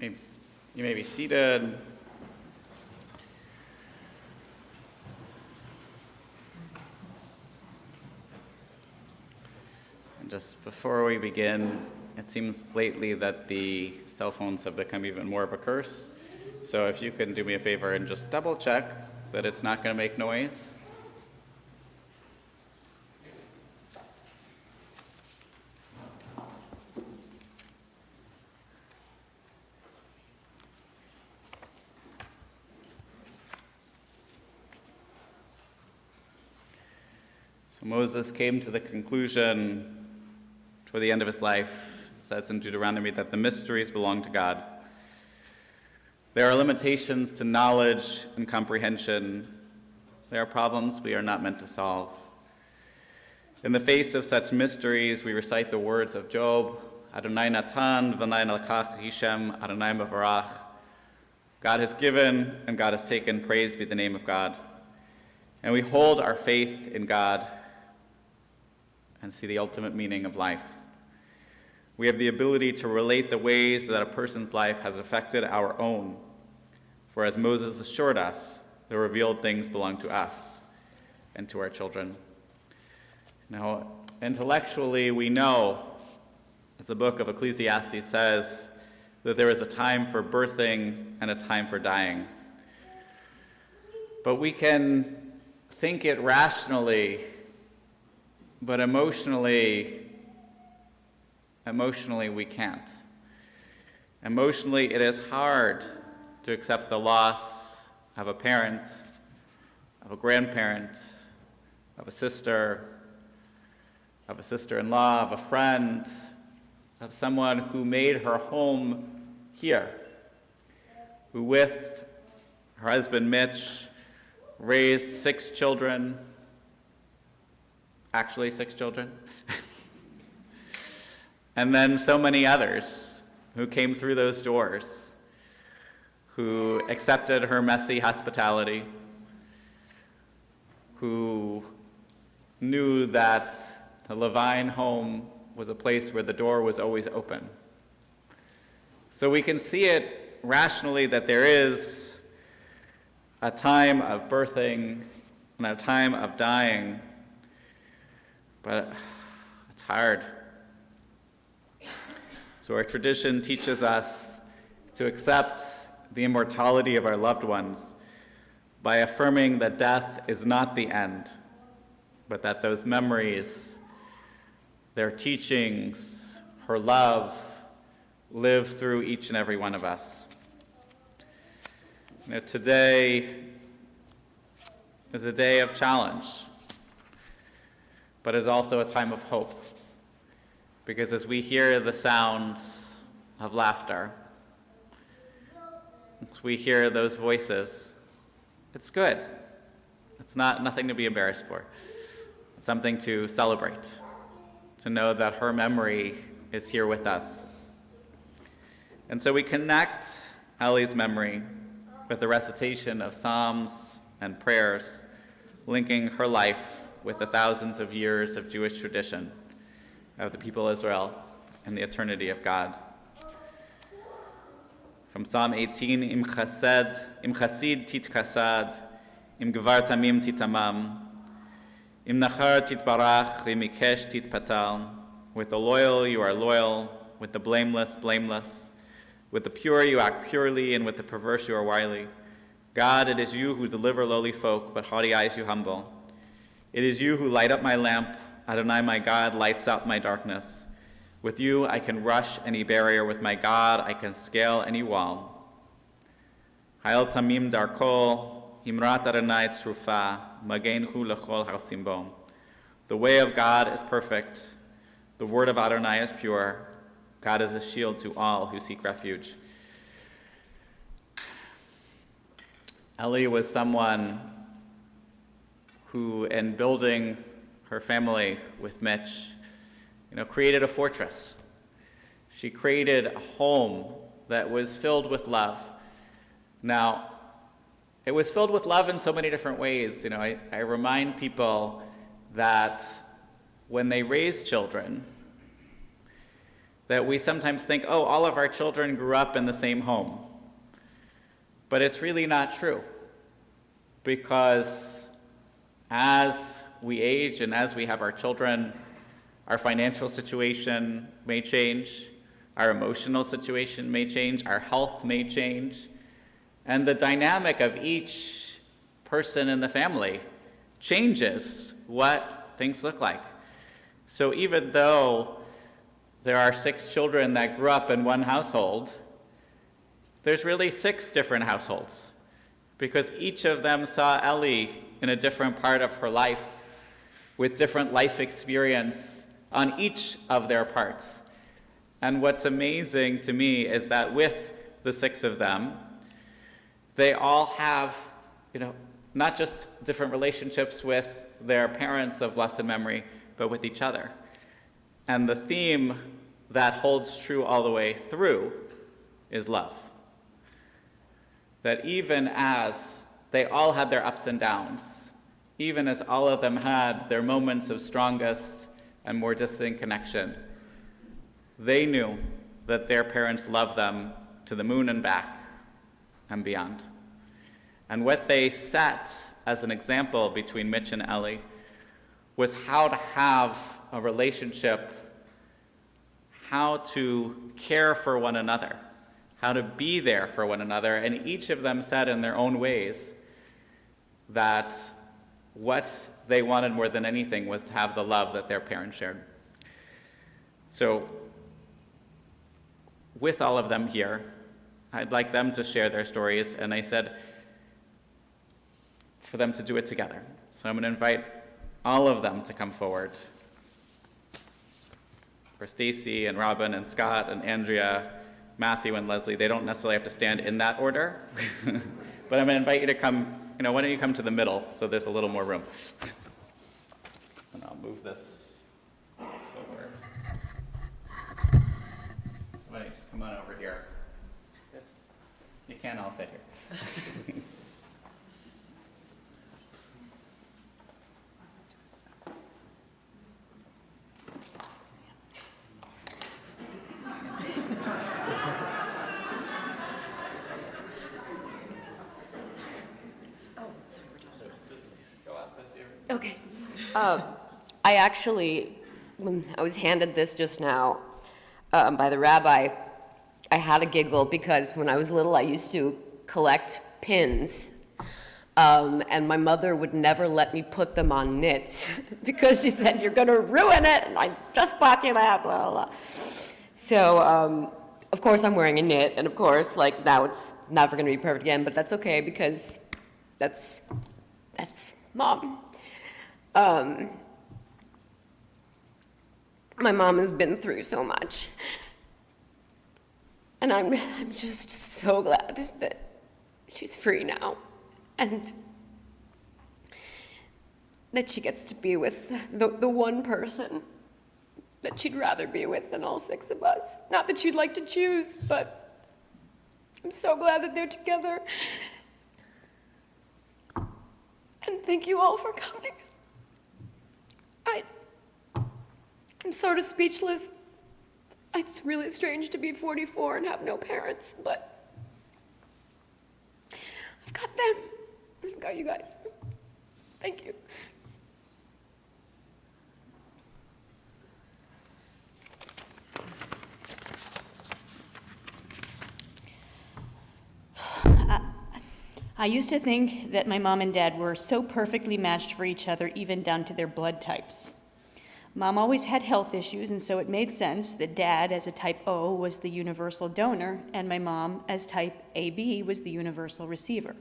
You may be seated. And just before we begin, it seems lately that the cell phones have become even more of a curse. So if you can do me a favor and just double check that it's not going to make noise. So Moses came to the conclusion toward the end of his life, it says in Deuteronomy, that the mysteries belong to God. There are limitations to knowledge and comprehension. There are problems we are not meant to solve. In the face of such mysteries, we recite the words of Job, Adonai Natan, V'nai Lakach Hishem, Adonai Mevarach. God has given and God has taken, praise be the name of God. And we hold our faith in God and see the ultimate meaning of life. We have the ability to relate the ways that a person's life has affected our own. For as Moses assured us, the revealed things belong to us and to our children. Now, intellectually, we know, as the book of Ecclesiastes says, that there is a time for birthing and a time for dying. But we can think it rationally, but emotionally we can't. Emotionally, it is hard to accept the loss of a parent, of a grandparent, of a sister-in-law, of a friend, of someone who made her home here, who with her husband Mitch raised 6 children, actually 6 children, and then so many others who came through those doors, who accepted her messy hospitality, who knew that the LeVine home was a place where the door was always open. So we can see it rationally that there is a time of birthing and a time of dying, but it's hard. So our tradition teaches us to accept the immortality of our loved ones by affirming that death is not the end, but that those memories, their teachings, her love, live through each and every one of us. You know, today is a day of challenge, but it's also a time of hope. Because as we hear the sounds of laughter, as we hear those voices, it's good. It's nothing to be embarrassed for. It's something to celebrate, to know that her memory is here with us. And so we connect Ellie's memory with the recitation of psalms and prayers, linking her life with the thousands of years of Jewish tradition of the people of Israel and the eternity of God. From Psalm 18, Im chasid titkasad, Im gvar tamim titamam, Im nachar titbarach, Im ikesh titpatal. With the loyal you are loyal, with the blameless, blameless. With the pure you act purely, and with the perverse you are wily. God, it is you who deliver lowly folk, but haughty eyes you humble. It is you who light up my lamp. Adonai, my God, lights up my darkness. With you I can rush any barrier. With my God I can scale any wall. Hail tamim darkol, himrat Adonai tzrufa, magenhu lechol haosim bo. The way of God is perfect. The word of Adonai is pure. God is a shield to all who seek refuge. Ellie was someone who, in building her family with Mitch, created a fortress. She created a home that was filled with love. Now, it was filled with love in so many different ways. I remind people that when they raise children, that we sometimes think, oh, all of our children grew up in the same home. But it's really not true, because as we age and as we have our children, our financial situation may change, our emotional situation may change, our health may change, and the dynamic of each person in the family changes what things look like. So even though there are 6 children that grew up in one household, there's really 6 different households, because each of them saw Ellie in a different part of her life, with different life experience on each of their parts. And what's amazing to me is that with the 6 of them, they all have, not just different relationships with their parents of blessed memory, but with each other. And the theme that holds true all the way through is love. That even as they all had their ups and downs, even as all of them had their moments of strongest and more distant connection, they knew that their parents loved them to the moon and back and beyond. And what they set as an example between Mitch and Ellie was how to have a relationship, how to care for one another, how to be there for one another. And each of them said in their own ways that what they wanted more than anything was to have the love that their parents shared. So with all of them here, I'd like them to share their stories, and I said for them to do it together. So I'm going to invite all of them to come forward. For Stacy and Robin and Scott and Andrea, Matthew and Leslie, they don't necessarily have to stand in that order, but I'm going to invite you to come, why don't you come to the middle so there's a little more room. And I'll move this over. Why don't you just come on over here? Yes, you can't all fit here. Okay. I actually, when I was handed this just now by the rabbi, I had a giggle because when I was little, I used to collect pins. And my mother would never let me put them on knits because she said, you're going to ruin it, and I just bought you that, blah, blah. So, of course, I'm wearing a knit, and of course, now it's never going to be perfect again, but that's okay because that's Mom. My mom has been through so much, and I'm just so glad that she's free now, and that she gets to be with the one person that she'd rather be with than all 6 of us. Not that she'd like to choose, but I'm so glad that they're together. And thank you all for coming. I'm sort of speechless. It's really strange to be 44 and have no parents, but I've got them. I've got you guys. Thank you. I used to think that my mom and dad were so perfectly matched for each other, even down to their blood types. Mom always had health issues, and so it made sense that Dad, as a type O, was the universal donor, and my mom, as type AB, was the universal receiver.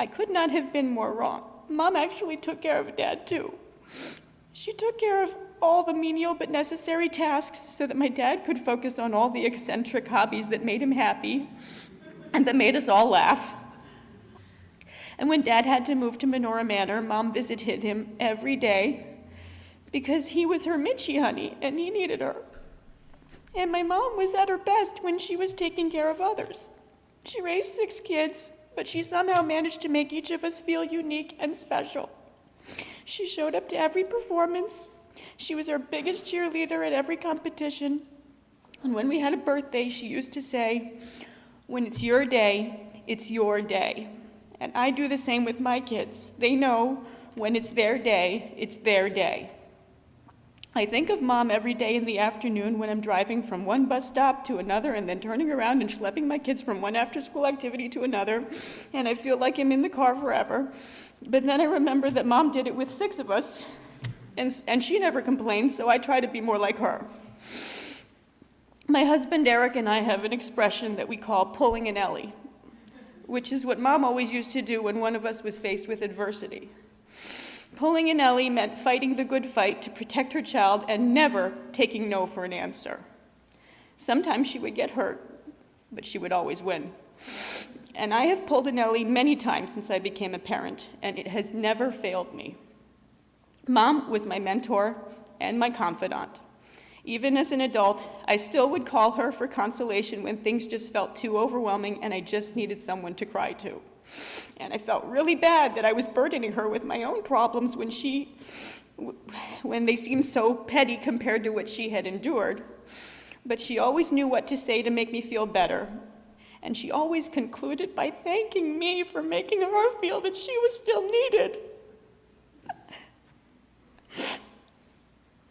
I could not have been more wrong. Mom actually took care of Dad, too. She took care of all the menial but necessary tasks so that my dad could focus on all the eccentric hobbies that made him happy and that made us all laugh. And when Dad had to move to Menorah Manor, Mom visited him every day because he was her Mitchie honey and he needed her. And my mom was at her best when she was taking care of others. She raised 6 kids, but she somehow managed to make each of us feel unique and special. She showed up to every performance, She was our biggest cheerleader at every competition. And when we had a birthday, she used to say, "When it's your day, it's your day." And I do the same with my kids. They know when it's their day, it's their day. I think of Mom every day in the afternoon when I'm driving from one bus stop to another and then turning around and schlepping my kids from one after-school activity to another, and I feel like I'm in the car forever. But then I remember that Mom did it with 6 of us, and she never complained, so I try to be more like her. My husband Eric and I have an expression that we call pulling an Ellie, which is what Mom always used to do when one of us was faced with adversity. Pulling an Ellie meant fighting the good fight to protect her child and never taking no for an answer. Sometimes she would get hurt, but she would always win. And I have pulled an Ellie many times since I became a parent, and it has never failed me. Mom was my mentor and my confidant. Even as an adult, I still would call her for consolation when things just felt too overwhelming and I just needed someone to cry to. And I felt really bad that I was burdening her with my own problems when they seemed so petty compared to what she had endured. But she always knew what to say to make me feel better. And she always concluded by thanking me for making her feel that she was still needed.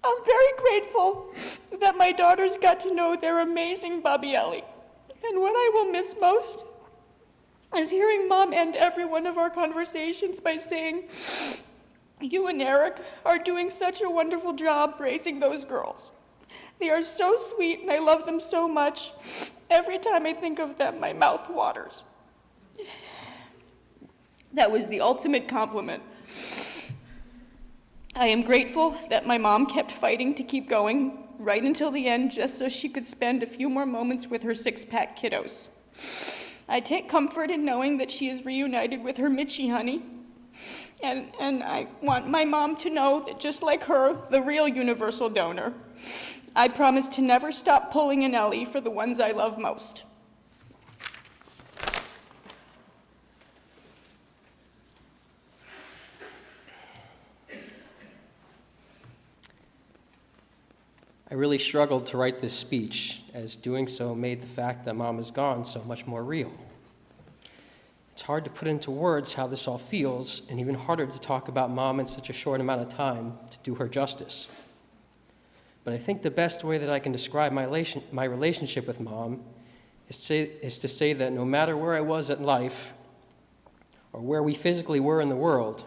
I'm very grateful that my daughters got to know their amazing Bobby Ellie. And what I will miss most is hearing Mom end every one of our conversations by saying, "You and Eric are doing such a wonderful job raising those girls. They are so sweet and I love them so much. Every time I think of them, my mouth waters." That was the ultimate compliment. I am grateful that my mom kept fighting to keep going right until the end just so she could spend a few more moments with her 6-pack kiddos. I take comfort in knowing that she is reunited with her Mitchie honey, and I want my mom to know that just like her, the real universal donor, I promise to never stop pulling an Ellie for the ones I love most. I really struggled to write this speech, as doing so made the fact that Mom is gone so much more real. It's hard to put into words how this all feels, and even harder to talk about Mom in such a short amount of time to do her justice. But I think the best way that I can describe my relationship with Mom is to say that no matter where I was in life, or where we physically were in the world,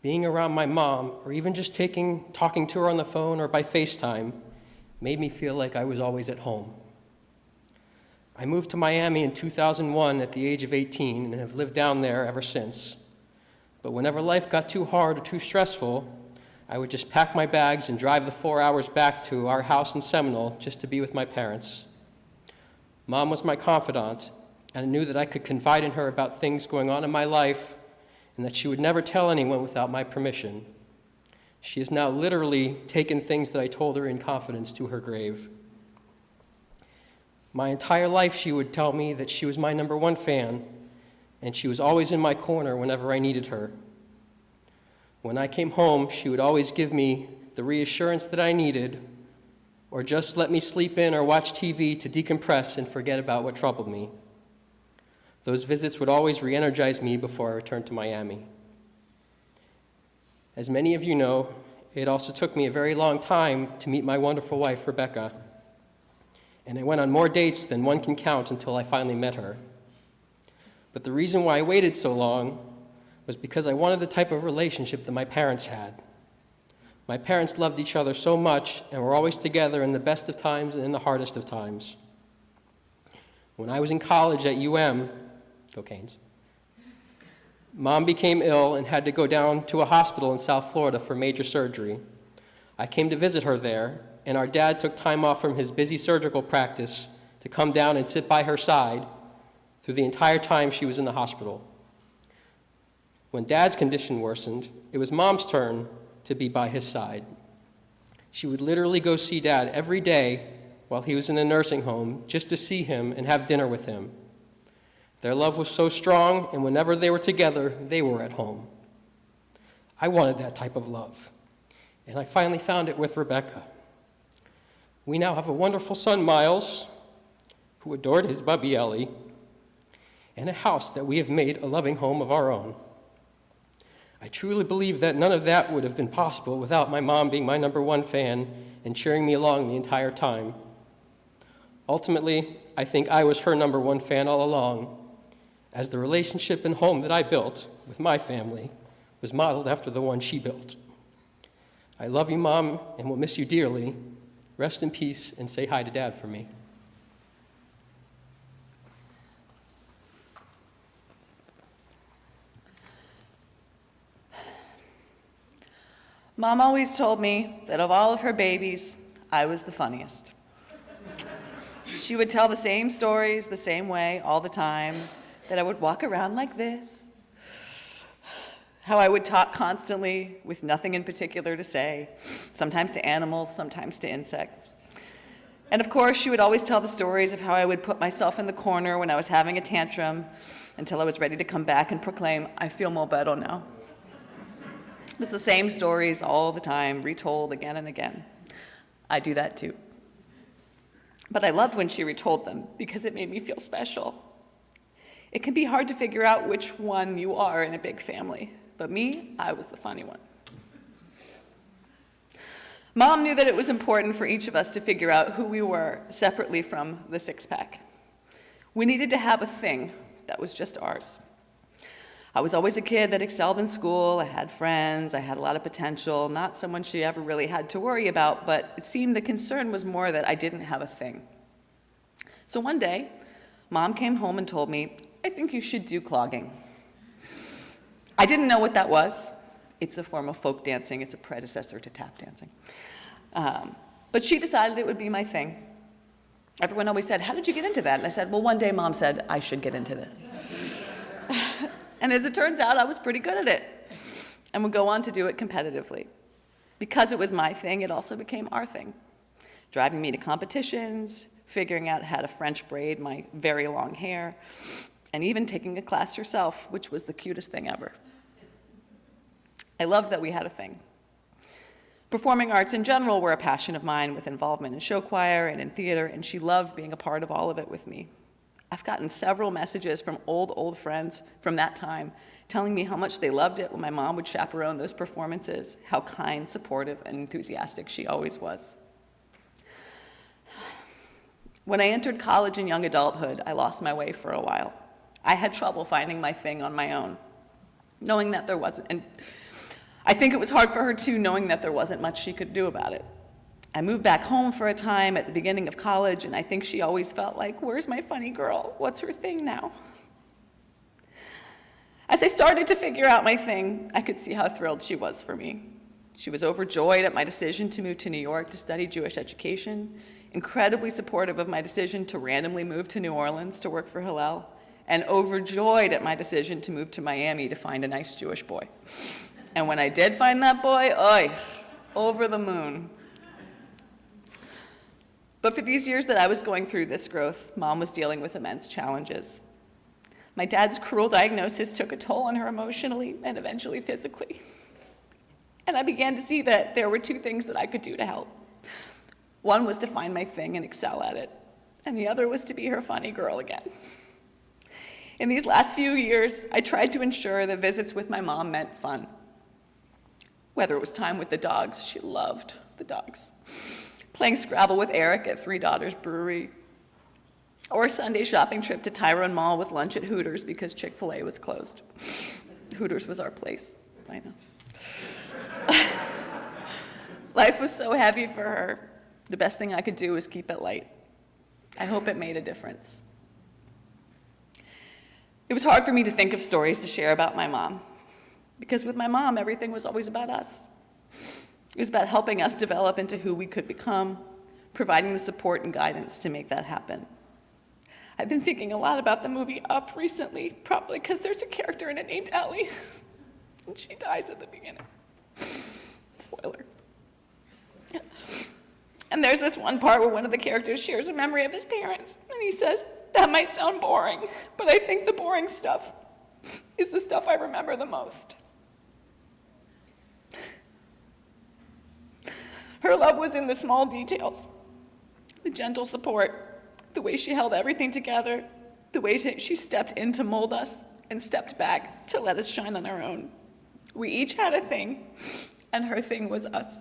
being around my mom, or even just talking to her on the phone or by FaceTime, made me feel like I was always at home. I moved to Miami in 2001 at the age of 18 and have lived down there ever since. But whenever life got too hard or too stressful, I would just pack my bags and drive the 4 hours back to our house in Seminole just to be with my parents. Mom was my confidant, and I knew that I could confide in her about things going on in my life and that she would never tell anyone without my permission. She has now literally taken things that I told her in confidence to her grave. My entire life she would tell me that she was my #1 fan, and she was always in my corner whenever I needed her. When I came home, she would always give me the reassurance that I needed, or just let me sleep in or watch TV to decompress and forget about what troubled me. Those visits would always re-energize me before I returned to Miami. As many of you know, it also took me a very long time to meet my wonderful wife, Rebecca, and I went on more dates than one can count until I finally met her. But the reason why I waited so long was because I wanted the type of relationship that my parents had. My parents loved each other so much and were always together in the best of times and in the hardest of times. When I was in college at go Canes, Mom became ill and had to go down to a hospital in South Florida for major surgery. I came to visit her there, and our dad took time off from his busy surgical practice to come down and sit by her side through the entire time she was in the hospital. When Dad's condition worsened, it was Mom's turn to be by his side. She would literally go see Dad every day while he was in a nursing home just to see him and have dinner with him. Their love was so strong, and whenever they were together, they were at home. I wanted that type of love. and I finally found it with Rebecca. We now have a wonderful son, Miles, who adored his bubby Ellie, and a house that we have made a loving home of our own. I truly believe that none of that would have been possible without my mom being my #1 fan and cheering me along the entire time. Ultimately, I think I was her #1 fan all along, as the relationship and home that I built with my family was modeled after the one she built. I love you, Mom, and will miss you dearly. Rest in peace and say hi to Dad for me. Mom always told me that of all of her babies, I was the funniest. She would tell the same stories the same way all the time, that I would walk around like this, how I would talk constantly with nothing in particular to say, sometimes to animals, sometimes to insects. And of course, she would always tell the stories of how I would put myself in the corner when I was having a tantrum until I was ready to come back and proclaim, I feel more better now. It was the same stories all the time, retold again and again. I do that too. But I loved when she retold them because it made me feel special. It can be hard to figure out which one you are in a big family, but me, I was the funny one. Mom knew that it was important for each of us to figure out who we were separately from the six-pack. We needed to have a thing that was just ours. I was always a kid that excelled in school. I had friends. I had a lot of potential, not someone she ever really had to worry about, but it seemed the concern was more that I didn't have a thing. So one day, Mom came home and told me, I think you should do clogging. I didn't know what that was. It's a form of folk dancing. It's a predecessor to tap dancing. But she decided it would be my thing. Everyone always said, how did you get into that? And I said, well, one day Mom said I should get into this. And as it turns out, I was pretty good at it and would go on to do it competitively. Because it was my thing, it also became our thing, driving me to competitions, figuring out how to French braid my very long hair, and even taking a class herself, which was the cutest thing ever. I loved that we had a thing. Performing arts in general were a passion of mine, with involvement in show choir and in theater, and she loved being a part of all of it with me. I've gotten several messages from old friends from that time telling me how much they loved it when my mom would chaperone those performances, how kind, supportive, and enthusiastic she always was. When I entered college and young adulthood, I lost my way for a while. I had trouble finding my thing on my own, knowing that there wasn't, and I think it was hard for her too, knowing that there wasn't much she could do about it. I moved back home for a time at the beginning of college, and I think she always felt like, where's my funny girl? What's her thing now? As I started to figure out my thing, I could see how thrilled she was for me. She was overjoyed at my decision to move to New York to study Jewish education, incredibly supportive of my decision to randomly move to New Orleans to work for Hillel, and overjoyed at my decision to move to Miami to find a nice Jewish boy. And when I did find that boy, oy, over the moon. But for these years that I was going through this growth, Mom was dealing with immense challenges. My dad's cruel diagnosis took a toll on her emotionally and eventually physically. And I began to see that there were two things that I could do to help. One was to find my thing and excel at it, and the other was to be her funny girl again. In these last few years, I tried to ensure that visits with my mom meant fun. Whether it was time with the dogs, she loved the dogs, playing Scrabble with Eric at Three Daughters Brewery, or a Sunday shopping trip to Tyrone Mall with lunch at Hooters because Chick-fil-A was closed. Hooters was our place, I know. Life was so heavy for her. The best thing I could do was keep it light. I hope it made a difference. It was hard for me to think of stories to share about my mom, because with my mom, everything was always about us. It was about helping us develop into who we could become, providing the support and guidance to make that happen. I've been thinking a lot about the movie Up recently, probably because there's a character in it named Ellie, and she dies at the beginning. Spoiler. And there's this one part where one of the characters shares a memory of his parents, and he says, that might sound boring, but I think the boring stuff is the stuff I remember the most. Her love was in the small details, the gentle support, the way she held everything together, the way she stepped in to mold us and stepped back to let us shine on our own. We each had a thing, and her thing was us.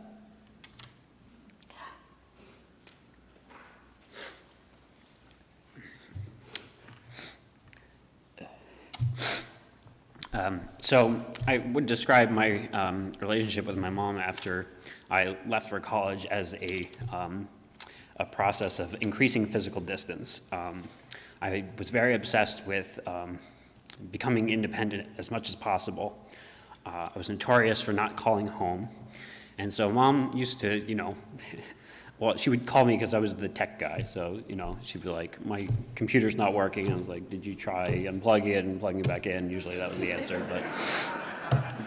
So I would describe my relationship with my mom after I left for college as a process of increasing physical distance. I was very obsessed with becoming independent as much as possible. I was notorious for not calling home. And so Mom used to, well, she would call me because I was the tech guy. So, she'd be like, my computer's not working. And I was like, did you try unplugging it and plugging it back in? Usually that was the answer.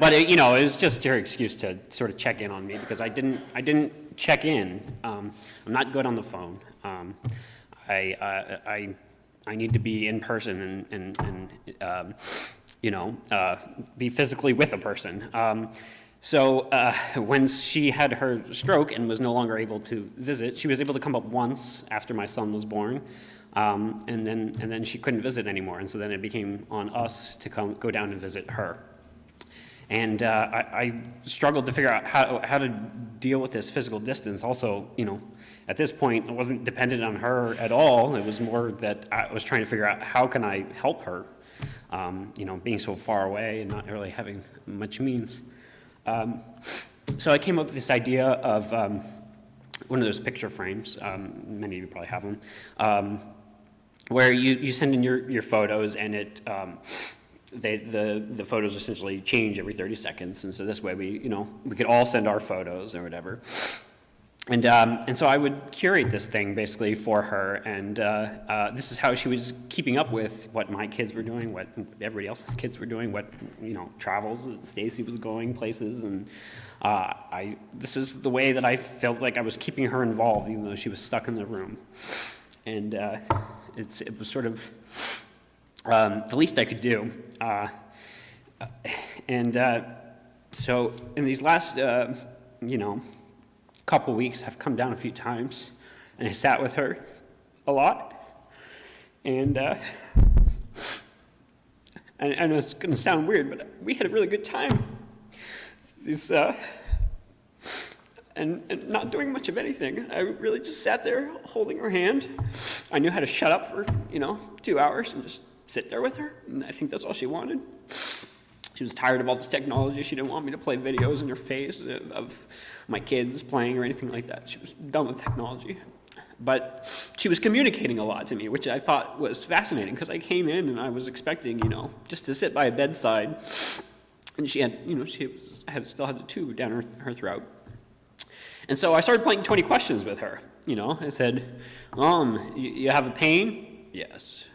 But it was just her excuse to sort of check in on me because I didn't check in. I'm not good on the phone. I need to be in person and be physically with a person. So when she had her stroke and was no longer able to visit, she was able to come up once after my son was born, and then she couldn't visit anymore. And so then it became on us to go down and visit her. And I struggled to figure out how to deal with this physical distance. Also, at this point, I wasn't dependent on her at all. It was more that I was trying to figure out how can I help her, being so far away and not really having much means. So I came up with this idea of one of those picture frames, many of you probably have them, where you send in your photos and the photos essentially change every 30 seconds. And so this way we could all send our photos or whatever. And so I would curate this thing basically for her, and this is how she was keeping up with what my kids were doing, what everybody else's kids were doing, what travels Stacy was going places, and this is the way that I felt like I was keeping her involved, even though she was stuck in the room, and it was sort of the least I could do, so in these last couple weeks, I've come down a few times, and I sat with her a lot, and I know it's going to sound weird, but we had a really good time. And not doing much of anything. I really just sat there holding her hand. I knew how to shut up for 2 hours and just sit there with her, and I think that's all she wanted. She was tired of all this technology. She didn't want me to play videos in her face of my kids playing or anything like that. She was done with technology. But she was communicating a lot to me, which I thought was fascinating because I came in and I was expecting, just to sit by a bedside. And she had, still had the tube down her throat. And so I started playing 20 questions with her. I said, you have a pain? Yes.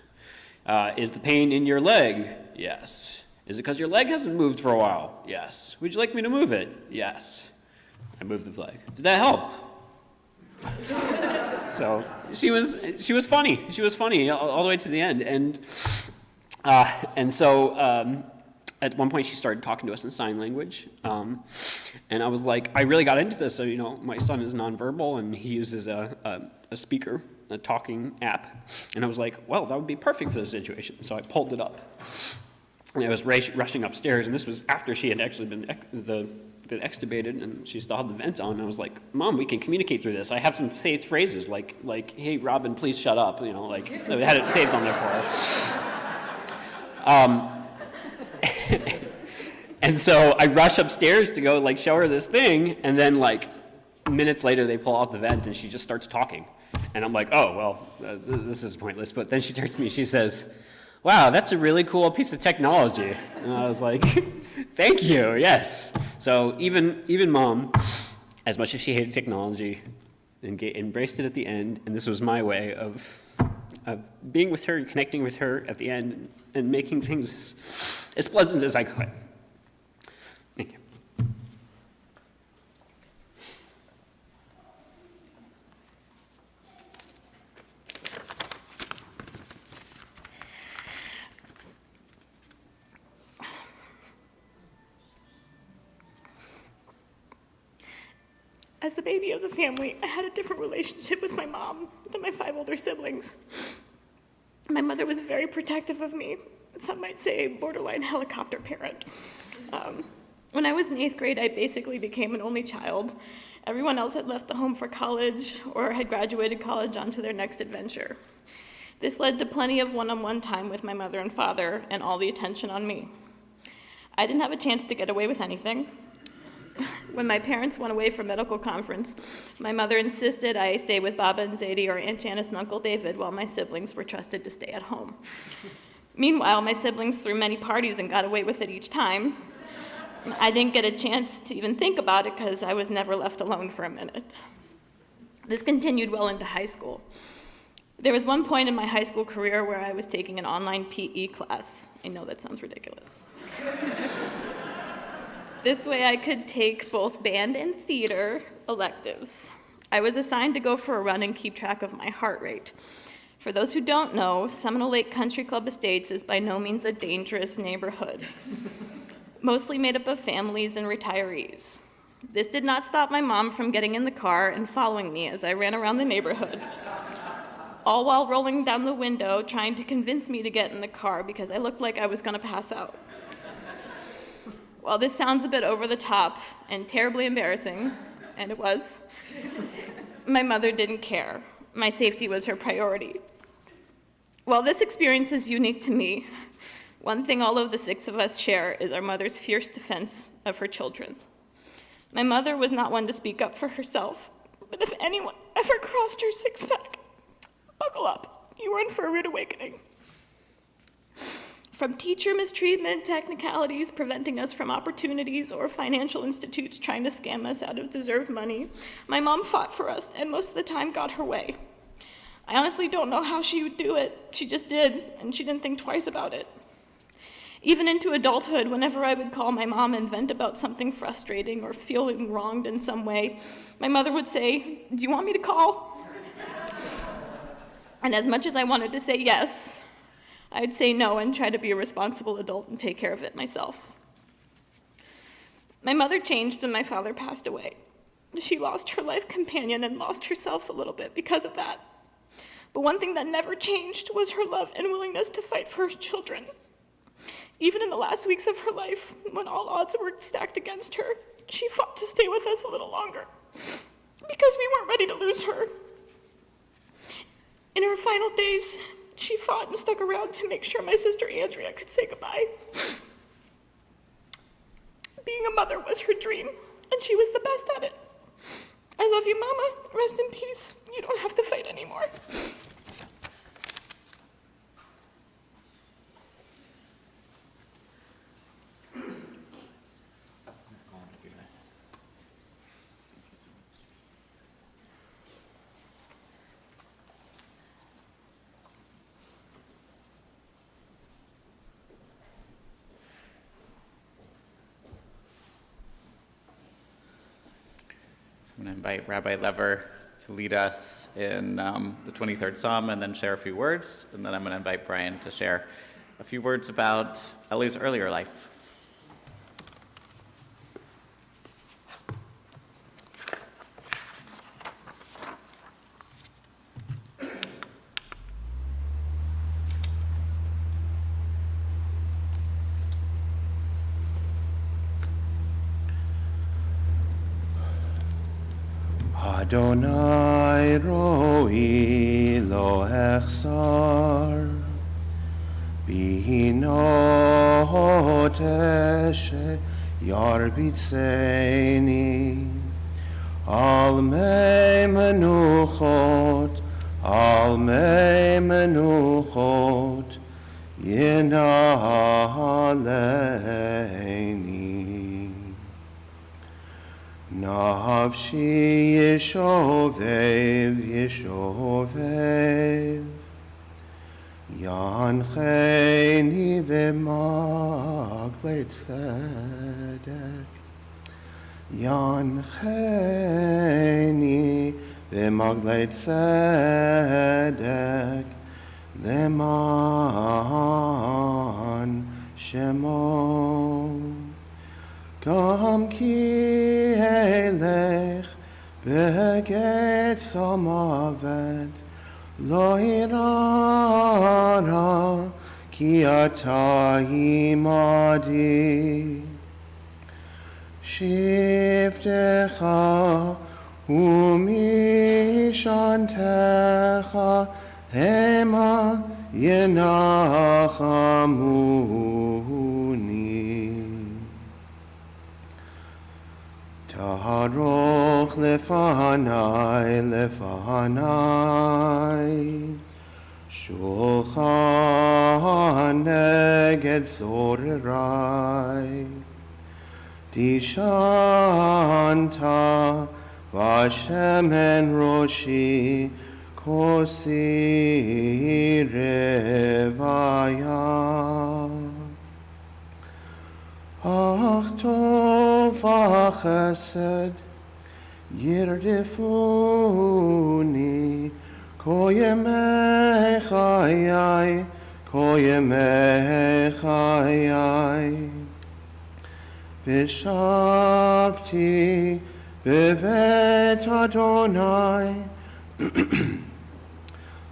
Is the pain in your leg? Yes. Is it because your leg hasn't moved for a while? Yes. Would you like me to move it? Yes. I moved the leg. Did that help? So she was funny. She was funny all the way to the end. And so at one point she started talking to us in sign language. And I was like, I really got into this. So, my son is nonverbal and he uses a speaker, a talking app. And I was like, well, that would be perfect for this situation. So I pulled it up. And I was rushing upstairs, and this was after she had actually been extubated, and she still had the vent on. And I was like, Mom, we can communicate through this. I have some safe phrases, like, hey, Robin, please shut up. I had it saved on there for her. And so I rush upstairs to go, show her this thing, and then, minutes later, they pull off the vent, and she just starts talking. And I'm like, oh, well, this is pointless. But then she turns to me, she says, wow, that's a really cool piece of technology. And I was like, thank you, yes. So even Mom, as much as she hated technology, embraced it at the end, and this was my way of being with her and connecting with her at the end and making things as pleasant as I could. Thank you. As the baby of the family, I had a different relationship with my mom than my 5 older siblings. My mother was very protective of me. Some might say a borderline helicopter parent. When I was in 8th grade, I basically became an only child. Everyone else had left the home for college or had graduated college onto their next adventure. This led to plenty of one-on-one time with my mother and father and all the attention on me. I didn't have a chance to get away with anything. When my parents went away for medical conference, my mother insisted I stay with Baba and Zadie or Aunt Janice and Uncle David while my siblings were trusted to stay at home. Meanwhile, my siblings threw many parties and got away with it each time. I didn't get a chance to even think about it because I was never left alone for a minute. This continued well into high school. There was one point in my high school career where I was taking an online PE class. I know that sounds ridiculous. This way I could take both band and theater electives. I was assigned to go for a run and keep track of my heart rate. For those who don't know, Seminole Lake Country Club Estates is by no means a dangerous neighborhood, mostly made up of families and retirees. This did not stop my mom from getting in the car and following me as I ran around the neighborhood, all while rolling down the window trying to convince me to get in the car because I looked like I was going to pass out. While this sounds a bit over the top and terribly embarrassing, and it was, my mother didn't care. My safety was her priority. While this experience is unique to me, one thing all of the 6 of us share is our mother's fierce defense of her children. My mother was not one to speak up for herself, but if anyone ever crossed her six-pack, buckle up, you were in for a rude awakening. From teacher mistreatment, technicalities preventing us from opportunities, or financial institutes trying to scam us out of deserved money, my mom fought for us and most of the time got her way. I honestly don't know how she would do it. She just did, and she didn't think twice about it. Even into adulthood, whenever I would call my mom and vent about something frustrating or feeling wronged in some way, my mother would say, "Do you want me to call?" And as much as I wanted to say yes, I'd say no and try to be a responsible adult and take care of it myself. My mother changed when my father passed away. She lost her life companion and lost herself a little bit because of that. But one thing that never changed was her love and willingness to fight for her children. Even in the last weeks of her life, when all odds were stacked against her, she fought to stay with us a little longer because we weren't ready to lose her. In her final days, she fought and stuck around to make sure my sister Andrea could say goodbye. Being a mother was her dream, and she was the best at it. I love you, Mama. Rest in peace. You don't have to fight anymore. I'm going to invite Rabbi Lever to lead us in the 23rd Psalm and then share a few words. And then I'm going to invite Brian to share a few words about Ellie's earlier life. Adonai roi lo echsar bihino teshe yarbitseni al mei menuchot yinaleini Nafshi yeshovev Yancheni v'maglet tzedek Yancheni v'maglet tzedek Leman shemo Gam ki elech בגט סמוות לא יראה כי אתה עמדי שבטך ומשענתך המה ינחמוני תערוך לפני שולחן נגד צוררי תשענת ושמן ראשי כוסי רוויה אך טוב וחסד ירדפוני כל ימי חיי, כל ימי חיי. ושבתי בבית אדוני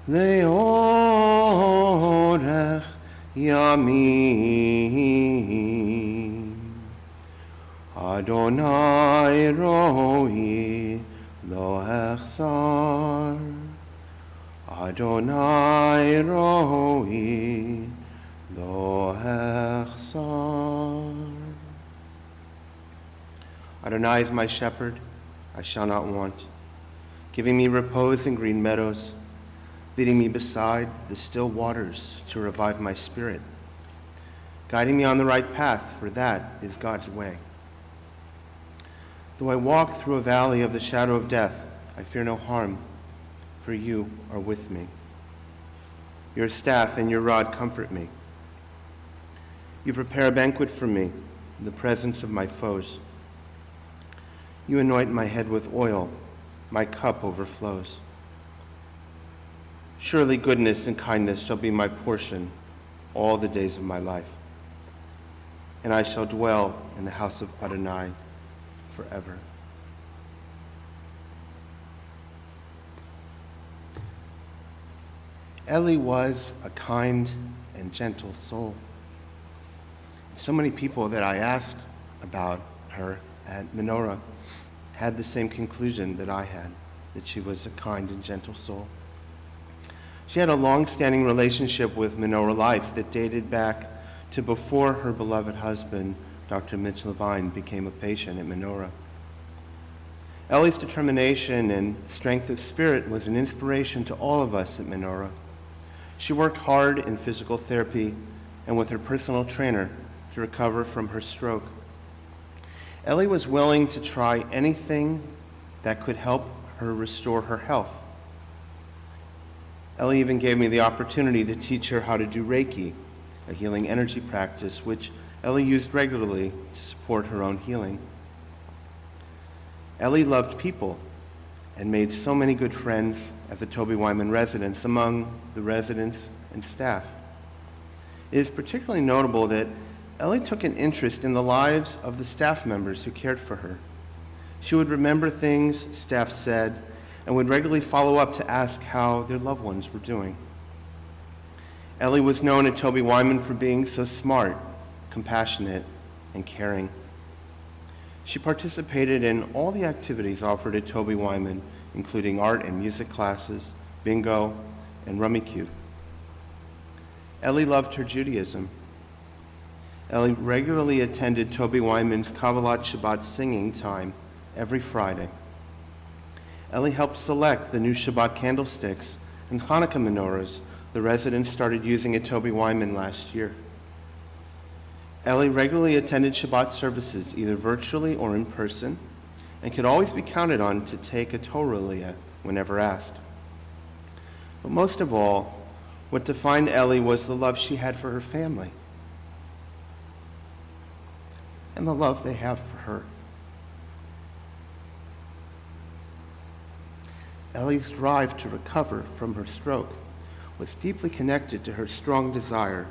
לאורך ימים. אדוני רואי לא אחסר, אדוני רואי לא אחסר. Adonai is my shepherd, I shall not want, giving me repose in green meadows, leading me beside the still waters to revive my spirit, guiding me on the right path, for that is God's way. Though I walk through a valley of the shadow of death, I fear no harm, for you are with me. Your staff and your rod comfort me. You prepare a banquet for me in the presence of my foes. You anoint my head with oil, my cup overflows. Surely goodness and kindness shall be my portion all the days of my life, and I shall dwell in the house of Adonai forever. Ellie was a kind and gentle soul. So many people that I asked about her at Menorah had the same conclusion that I had, that she was a kind and gentle soul. She had a long-standing relationship with Menorah Life that dated back to before her beloved husband, Dr. Mitch LeVine, became a patient at Menorah. Ellie's determination and strength of spirit was an inspiration to all of us at Menorah. She worked hard in physical therapy and with her personal trainer to recover from her stroke. Ellie was willing to try anything that could help her restore her health. Ellie even gave me the opportunity to teach her how to do Reiki, a healing energy practice which Ellie used regularly to support her own healing. Ellie loved people and made so many good friends at the Toby Wyman residence among the residents and staff. It is particularly notable that Ellie took an interest in the lives of the staff members who cared for her. She would remember things staff said and would regularly follow up to ask how their loved ones were doing. Ellie was known at Toby Wyman for being so smart, compassionate, and caring. She participated in all the activities offered at Toby Wyman, including art and music classes, bingo, and Rummy Cube. Ellie loved her Judaism. Ellie regularly attended Toby Wyman's Kabbalat Shabbat singing time every Friday. Ellie helped select the new Shabbat candlesticks and Hanukkah menorahs the residents started using at Toby Wyman last year. Ellie regularly attended Shabbat services either virtually or in person and could always be counted on to take a Torah aliyah whenever asked. But most of all, what defined Ellie was the love she had for her family and the love they have for her. Ellie's drive to recover from her stroke was deeply connected to her strong desire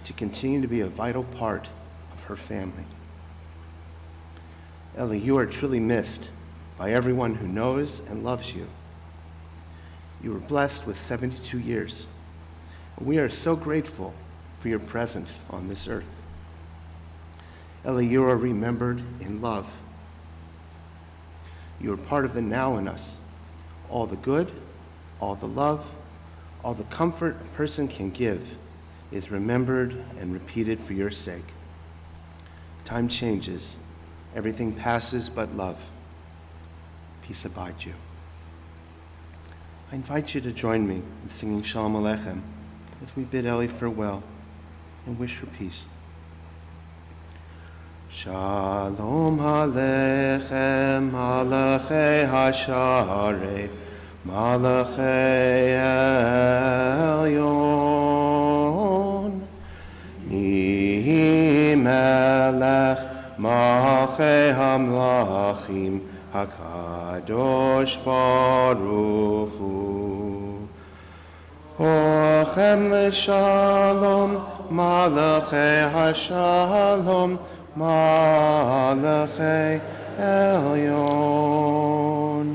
to continue to be a vital part of her family. Ellie, you are truly missed by everyone who knows and loves you. You were blessed with 72 years. We are so grateful for your presence on this earth. Ellie, you are remembered in love. You are part of the now in us. All the good, all the love, all the comfort a person can give is remembered and repeated for your sake. Time changes. Everything passes but love. Peace abide you. I invite you to join me in singing Shalom Aleichem as we bid Ellie farewell and wish her peace. Shalom Aleichem, Malachei Hasharet, Malachei Elyon, Mi Melech Malachei Hamlachim, HaKadosh Baruch Hu. Orchem l'shalom, Malachei Hashalom, Malachei Elyon.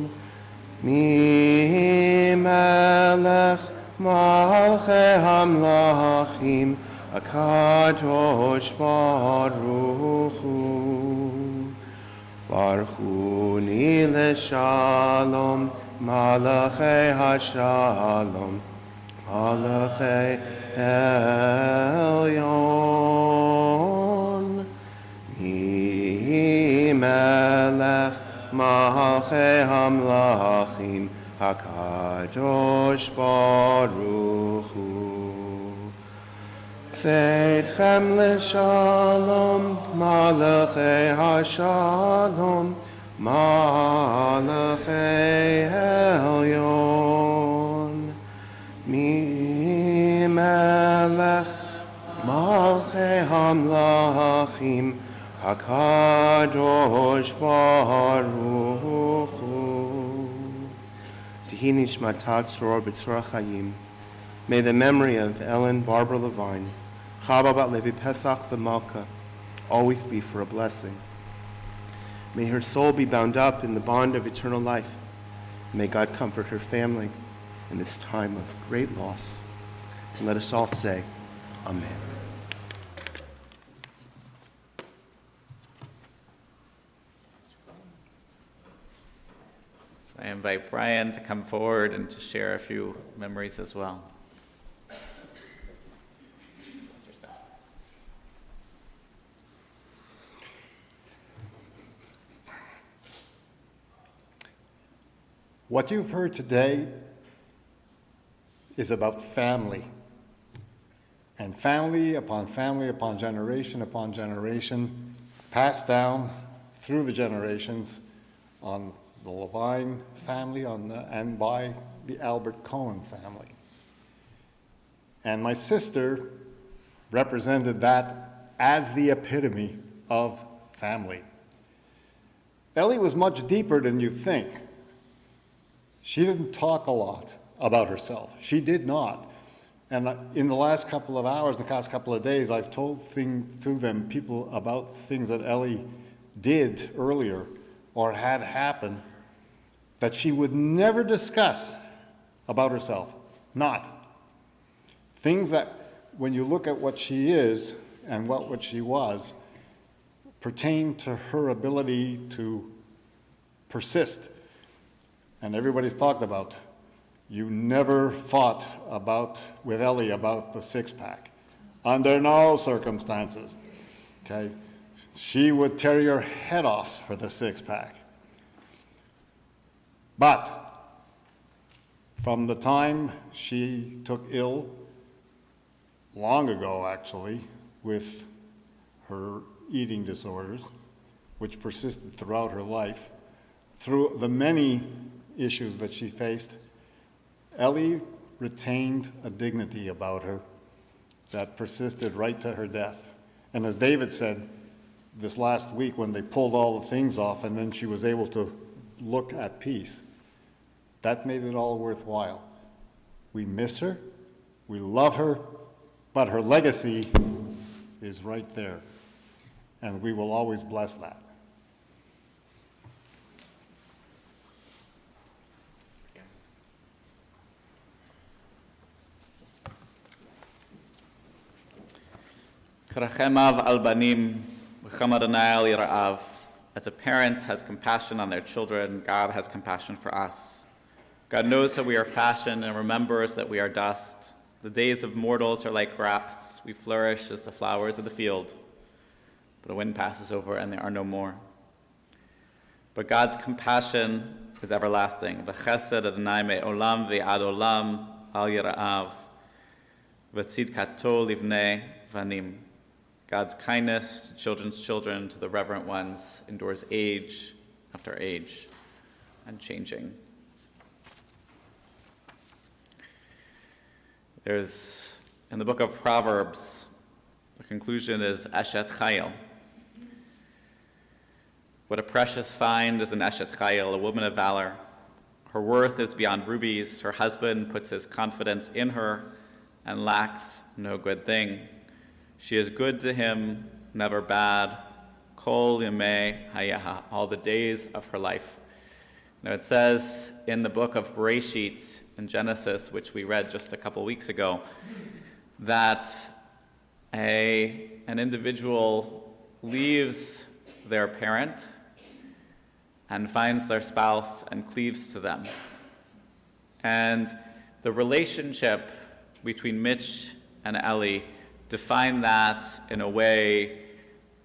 Mi Melech Malachei Hamlachim, HaKadosh Baruch Hu. Baruchuni l'shalom, Malachei Hashalom, Malachei Elyon. Mi Melech Malachei Hamlachim, HaKadosh Baruch Hu. Tzedchem l'shalom, Malachei Hashalom, Malachei Elyon. Mi Melech Malachei Hamlachim, HaKadosh Baruch Hu. Tehi nishmatat Soror B'tzorah Chaim. May the memory of Ellen Barbara Levine, Chava Bat Levi Pesach the Malka, always be for a blessing. May her soul be bound up in the bond of eternal life. May God comfort her family in this time of great loss. And let us all say, Amen. So I invite Brian to come forward and to share a few memories as well. What you've heard today is about family. And family upon generation, passed down through the generations on the Levine family and by the Albert Cohen family. And my sister represented that as the epitome of family. Ellie was much deeper than you'd think. She didn't talk a lot about herself. She did not. And in the last couple of hours, the past couple of days, I've told people about things that Ellie did earlier or had happen that she would never discuss about herself. Not. Things that, when you look at what she is and what she was, pertain to her ability to persist. And everybody's talked about, you never fought with Ellie about the six-pack. Under no circumstances, okay? She would tear your head off for the six-pack. But from the time she took ill, long ago actually, with her eating disorders, which persisted throughout her life, through the many issues that she faced, Ellie retained a dignity about her that persisted right to her death. And as David said this last week when they pulled all the things off and then she was able to look at peace, that made it all worthwhile. We miss her, we love her, but her legacy is right there. And we will always bless that. Cherachemav al banim, v'cham Adonai al yira'av. As a parent has compassion on their children, God has compassion for us. God knows that we are fashioned and remembers that we are dust. The days of mortals are like grass. We flourish as the flowers of the field. But a wind passes over and there are no more. But God's compassion is everlasting. V'chesed Adonai me'olam ve'ad olam al yira'av. V'tzidkato livnei vanim. God's kindness to children's children, to the reverent ones, endures age after age, unchanging. There's, in the book of Proverbs, the conclusion is Eshet Chayil. What a precious find is an Eshet Chayil, a woman of valor. Her worth is beyond rubies. Her husband puts his confidence in her and lacks no good thing. She is good to him, never bad. Kol yemei hayaha, all the days of her life. Now it says in the book of Bereshit in Genesis, which we read just a couple weeks ago, that an individual leaves their parent and finds their spouse and cleaves to them. And the relationship between Mitch and Ellie define that in a way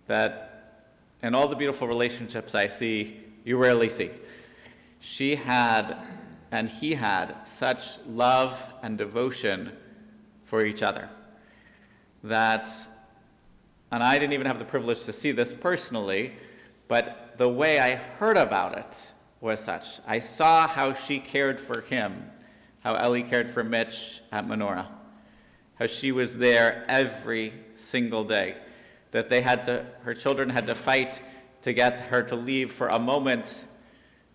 that in all the beautiful relationships I see, you rarely see. She had and he had such love and devotion for each other that, and I didn't even have the privilege to see this personally, but the way I heard about it was such. I saw how she cared for him, how Ellie cared for Mitch at Menorah, how she was there every single day, that her children had to fight to get her to leave for a moment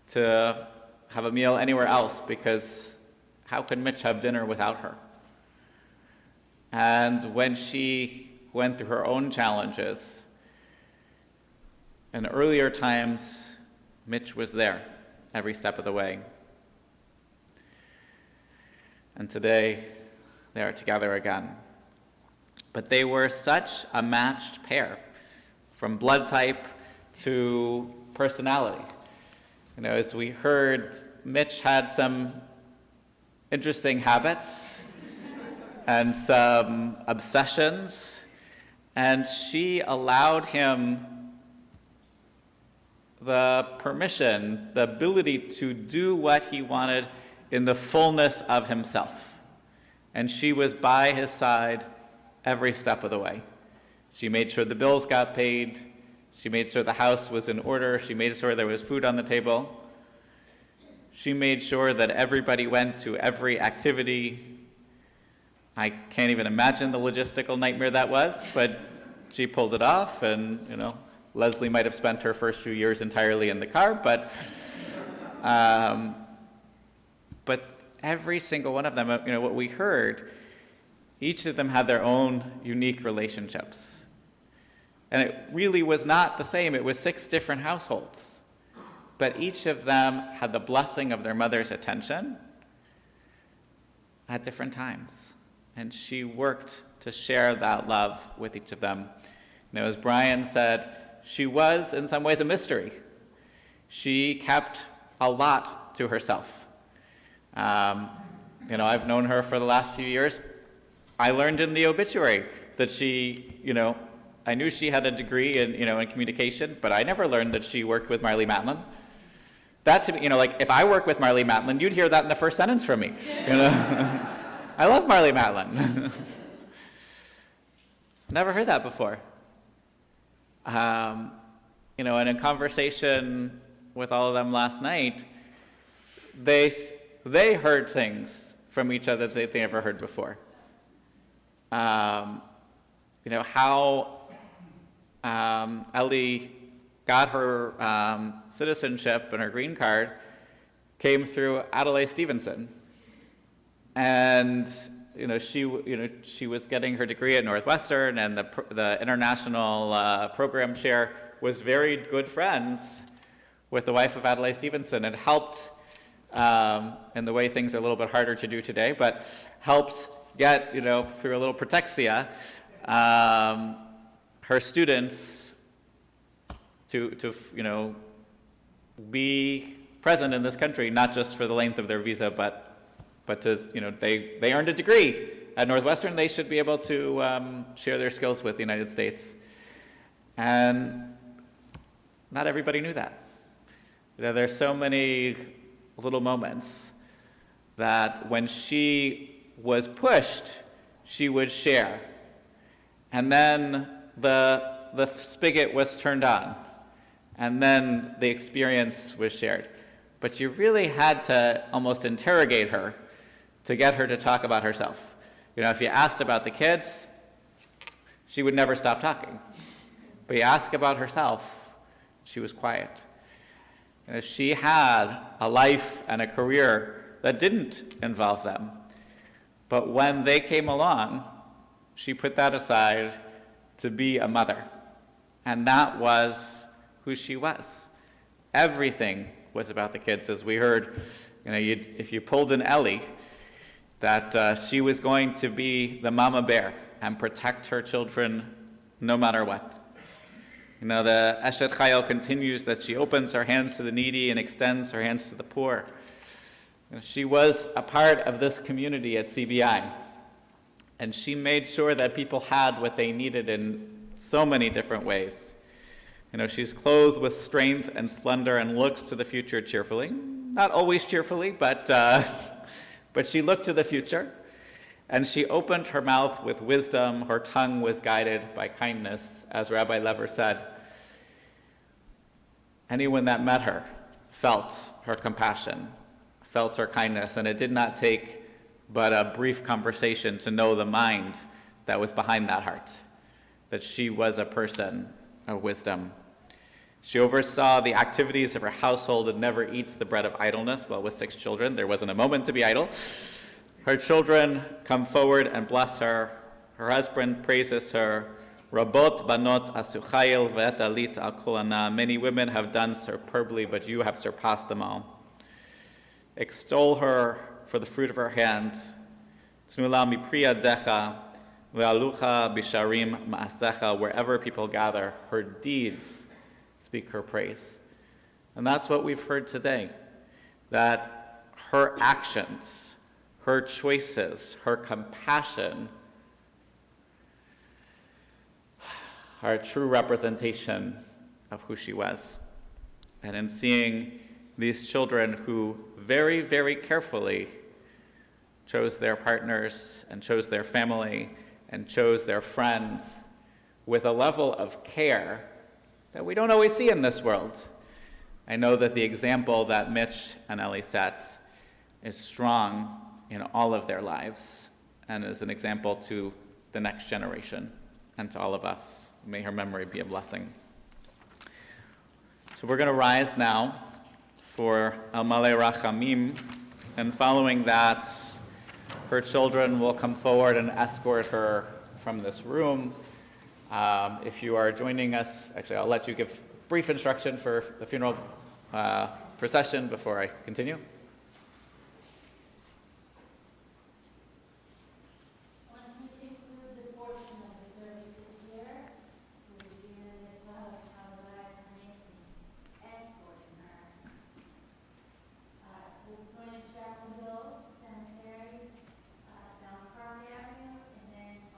to have a meal anywhere else, because how could Mitch have dinner without her? And when she went through her own challenges, in earlier times, Mitch was there every step of the way. And today, they are together again. But they were such a matched pair, from blood type to personality. You know, as we heard, Mitch had some interesting habits and some obsessions, and she allowed him the permission, the ability to do what he wanted in the fullness of himself. And she was by his side every step of the way. She made sure the bills got paid. She made sure the house was in order. She made sure there was food on the table. She made sure that everybody went to every activity. I can't even imagine the logistical nightmare that was, but she pulled it off. And, you know, Leslie might have spent her first few years entirely in the car, but every single one of them, you know, what we heard, each of them had their own unique relationships. And it really was not the same. It was 6 different households. But each of them had the blessing of their mother's attention at different times. And she worked to share that love with each of them. You know, as Brian said, she was in some ways a mystery. She kept a lot to herself. You know, I've known her for the last few years. I learned in the obituary that she, you know, I knew she had a degree in, you know, in communication, but I never learned that she worked with Marlee Matlin. That to me, you know, like if I work with Marlee Matlin, you'd hear that in the first sentence from me. You know, I love Marlee Matlin. Never heard that before. You know, and in conversation with all of them last night, they heard things from each other that they never heard before. You know, how Ellie got her citizenship and her green card came through Adelaide Stevenson. And, you know, she was getting her degree at Northwestern, and the international program chair was very good friends with the wife of Adelaide Stevenson, and helped in the way things are a little bit harder to do today, but helped get, you know, through a little protexia, her students to be present in this country, not just for the length of their visa, but to, they earned a degree at Northwestern. They should be able to share their skills with the United States. And not everybody knew that. There's so many little moments that when she was pushed, she would share. And then the spigot was turned on. And then the experience was shared. But you really had to almost interrogate her to get her to talk about herself. If you asked about the kids, she would never stop talking. But you ask about herself, she was quiet. She had a life and a career that didn't involve them. But when they came along, she put that aside to be a mother. And that was who she was. Everything was about the kids. As we heard, if you pulled an Ellie, that she was going to be the mama bear and protect her children no matter what. The Eshet Chayil continues that she opens her hands to the needy and extends her hands to the poor. She was a part of this community at CBI, and she made sure that people had what they needed in so many different ways. She's clothed with strength and splendor and looks to the future cheerfully. Not always cheerfully, but she looked to the future, and she opened her mouth with wisdom. Her tongue was guided by kindness, as Rabbi Lever said. Anyone that met her felt her compassion, felt her kindness, and it did not take but a brief conversation to know the mind that was behind that heart, that she was a person of wisdom. She oversaw the activities of her household and never eats the bread of idleness. Well, with 6 children, there wasn't a moment to be idle. Her children come forward and bless her. Her husband praises her. Rabot banot asuchayil ve'et alit al kulana. Many women have done superbly, but you have surpassed them all. Extol her for the fruit of her hand. Tznula mipri yadecha ve'alucha bisharim ma'asecha. Wherever people gather, her deeds speak her praise. And that's what we've heard today, that her actions, her choices, her compassion are a true representation of who she was. And in seeing these children who very, very carefully chose their partners and chose their family and chose their friends with a level of care that we don't always see in this world. I know that the example that Mitch and Ellie set is strong in all of their lives and is an example to the next generation and to all of us. May her memory be a blessing. So we're going to rise now for Al Malei Rachamim, and following that, her children will come forward and escort her from this room. If you are joining us, actually I'll let you give brief instruction for the funeral procession before I continue. Once we conclude the portion of the services here, we will begin as well as our live escorting her. We're going to Chapel Hill Cemetery, down Park Avenue, and then you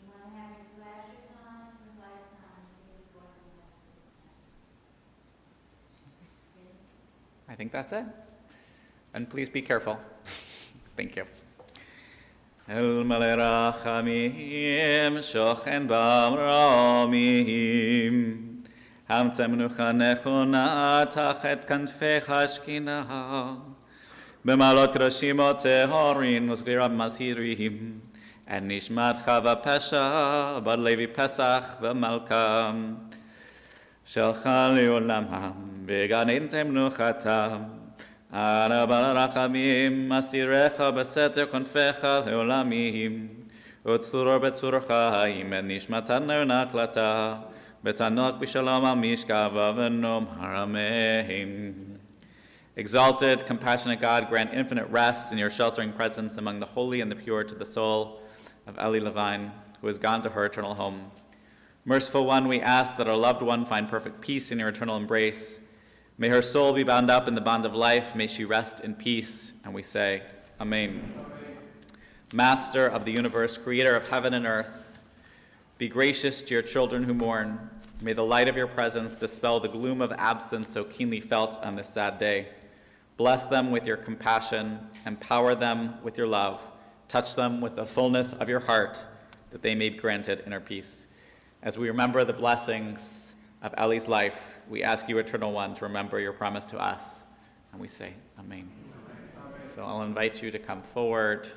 want to have your flashers on, your lights on, before the rest of the I think that's it. And please be careful. Thank you. El Malei Rachamim shochen b'amramim Hamtzeh menucha nechona tachet kanfecha shkina B'malot kedoshim otehorin u'zgira b'masirim And nishmat Chava Pesha bar Levi Pesach v'malkam Shelcha le'olamam v'gan eden temnuchatam Ana bar rachamim asirecha b'seter konfecha le'olamim Utzuror betzuror chaim and nishmatan nachlata Betanok b'shalom al mishkava v'nom haramein. Exalted, compassionate God, grant infinite rest in your sheltering presence among the holy and the pure to the soul of Ellie LeVine, who has gone to her eternal home. Merciful One, we ask that our loved one find perfect peace in your eternal embrace. May her soul be bound up in the bond of life. May she rest in peace. And we say, Amen. Master of the universe, creator of heaven and earth, be gracious to your children who mourn. May the light of your presence dispel the gloom of absence so keenly felt on this sad day. Bless them with your compassion, empower them with your love, touch them with the fullness of your heart, that they may be granted inner peace. As we remember the blessings of Ellie's life, we ask you, Eternal One, to remember your promise to us, and we say, Amen. So I'll invite you to come forward.